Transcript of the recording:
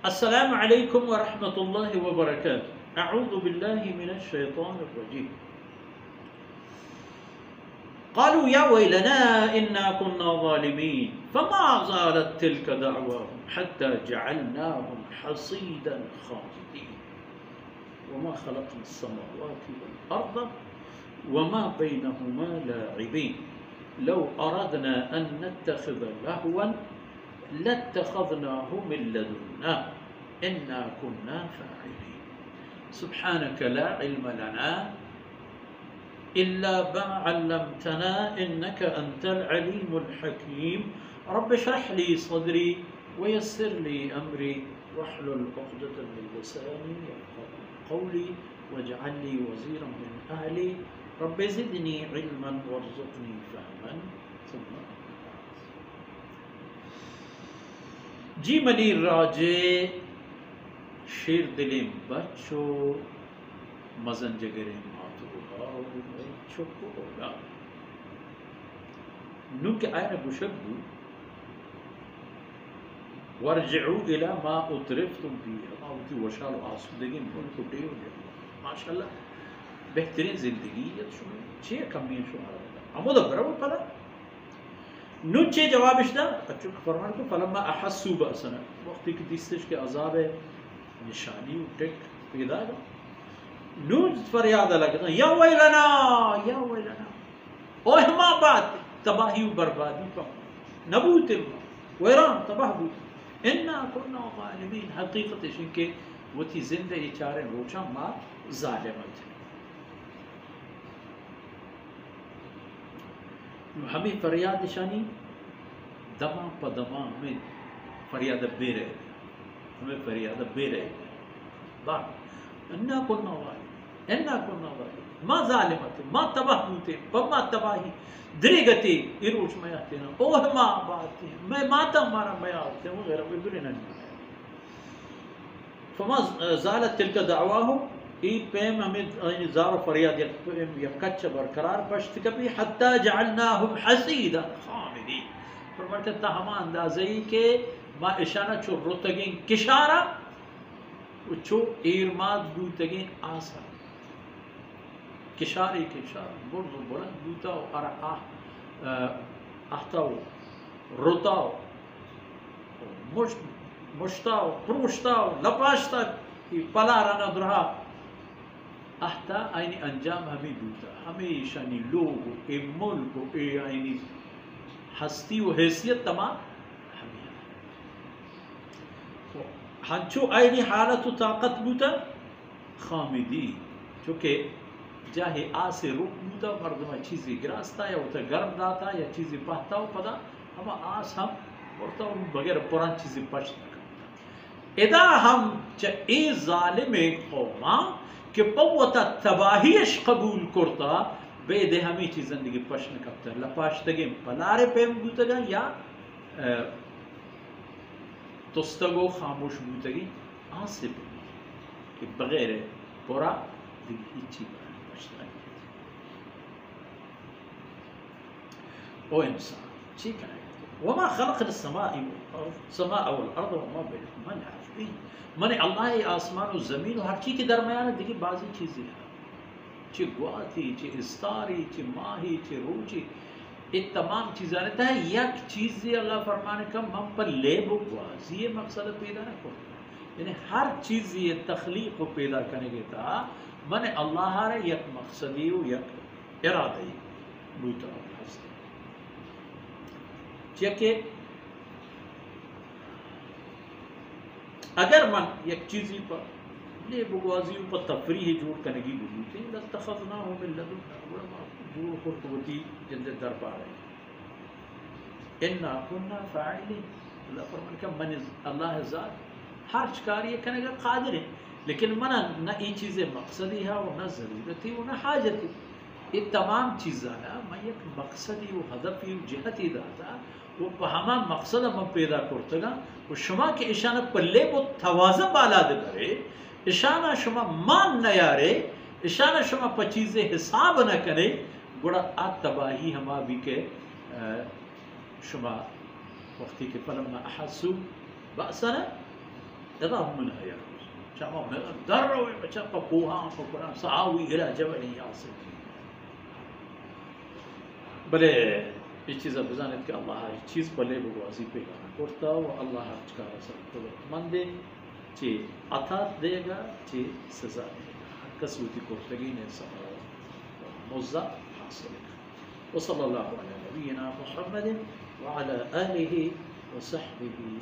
السلام علیکم ورحمۃ اللہ وبرکاتہ۔ اعوذ باللہ من الشیطان الرجیم۔ قالوا یا ویلنا انا كنا ظالمین فما زالت تلك دعواهم حتى جعلناهم حصیدا خامدین وما خلقنا السماوات والارض وما بینهما لاعبین لو اردنا ان نتخذ لهوا لاتخذناه من لدنا إنا كنا فاعلين سبحانك لا علم لنا إلا ما علمتنا إنك أنت العليم الحكيم رب اشرح لي صدري ويسر لي أمري واحلل عقدة من لساني يفقهوا قولي واجعل لي وزيرا من أهلي رب زدني علما وارزقني فهما ثم جی منی راجے شیر دلیم بچو مزن جگرے ماتو چھکو ہوگا نو کہ آئین بشکو ورجعو الى ما اترفتم فیہ ما ہوتی وشال و آسودگی ملکو دیو ماشاءاللہ بہترین زندگی شما چیئے کمی شما امو دا برو پدا نو چه جوابش دا چون فرمان کو فلما احسوا بأسنا وقتی که دیستش که عذاب نشانی و ٹک پیدا دا نو فریاد لگتا یا ویلنا یا ویلنا اوہ ما بات تباہی و بربادی پا نبوت ما ویران تباہ بود انا کننا ظالمین حقیقتش ان کے وہ تھی زندہ چارے روچا ما ظالمت ہمیں فریاد شانی دما پا دما ہمیں فریاد بے رہے ہمیں فریاد بے رہے بات انا کننا ظالم ما ظالمت ما تباہ ہوتے بما تباہی دریگتی اروش میں آتے نا اوہ ما باتی میں ماتا مارا میں آتے ہیں وغیرہ بگرے نہیں فما زالت تلک دعواہم ای پیم ہمیں زار و فریاد یک کچھ برقرار پشت کبھی حتی جعلناہم حسیدا خامدین فرماتے تا ہما اندازہی کہ ما اشانہ چو رتگین کشارا و چو ایرماد بوتگین آسا کشاری کشار برد و بلند بوتا و ارعا احتا و رتا و مشتا و پروشتا و لپاشتا پلا رانا درہا احتا آئینی انجام ہمیں بوتا ہمیشہ نی لوگ اے ملک اے آئینی ہستی و حیثیت تمام ہمیں ہنچو آئینی حالت و طاقت بوتا خامدی چونکہ جاہے آسے رک بوتا مردمہ چیزی گراستا یا ہوتا گرم داتا یا چیزی پہتا ہو پدا ہما آس ہم ورطا ان بغیر پران چیزی پشت نکتا ادا ہم چا اے ظالم قوما کہ قوتا تباہیش قبول کرتا بے دے ہمیں چیز زندگی پشن کبتا لپاشتگی پلارے پیم بوتگا یا تستگو خاموش بوتگی آنسے کہ بغیر پورا دیگی چی پشتا او انسان چی کہنے وما خلق السماء والارض وما بینهما لاعبین من اللہ آسمان و زمین و ہر چیز کے درمیان ہے دیکھیں بعضی چیزیں ہیں چی گواتی چی استاری چی ماہی چی روچی یہ تمام چیزیں رہتا ہے یک چیزی اللہ فرمانے کا من پر لیب و گوازی مقصد پیدا نہ کرتا یعنی ہر چیزی تخلیق کو پیدا کرنے کے تا من اللہ رہے یک مقصدی و یک ارادی بوتا ہستے چیکہ اگر من یک چیزی پر لے بگوازیوں پر تفریح جوڑ کرنے کی بلوتے ہیں لَتَّخَذْنَاهُ مِن لَدُنَّا جوڑ خورتوتی جلد در پارے اِنَّا كُنَّا فَاعِلِينَ اللہ فرمان کہ من اللہ ذات ہر چکاری کرنے کا قادر ہے لیکن من نہ ای چیزیں مقصدی ہے و نہ ضرورتی و نہ حاجتی یہ تمام چیزانا میں یک مقصدی و ہدفی و جہتی داتا وہ ہما مقصد ہم پیدا کرتے گا وہ شما کے اشانہ پلے وہ توازن بالا دے کرے اشانہ شما مان نہ یارے اشانہ شما پچیزیں حساب نہ کرے گوڑا آت تباہی ہما بھی کہ شما وقتی کہ فلما احسوا بأسنا إذا هم منها يأخذ شاموا دروا يشققوها فكنا سعاوي إلى جبل يعصم بلے یہ چیزا بزانت کہ اللہ ہر چیز بلے بگوازی پیغام کرتا و اللہ ہر چکارا سر قدرت مندے چی عطا دے گا چی سزا دے گا ہر کسوتی کرتگی نے مزہ حاصل ہے وصلی اللہ علی نبینا محمد وعلى آلہ وصحبہ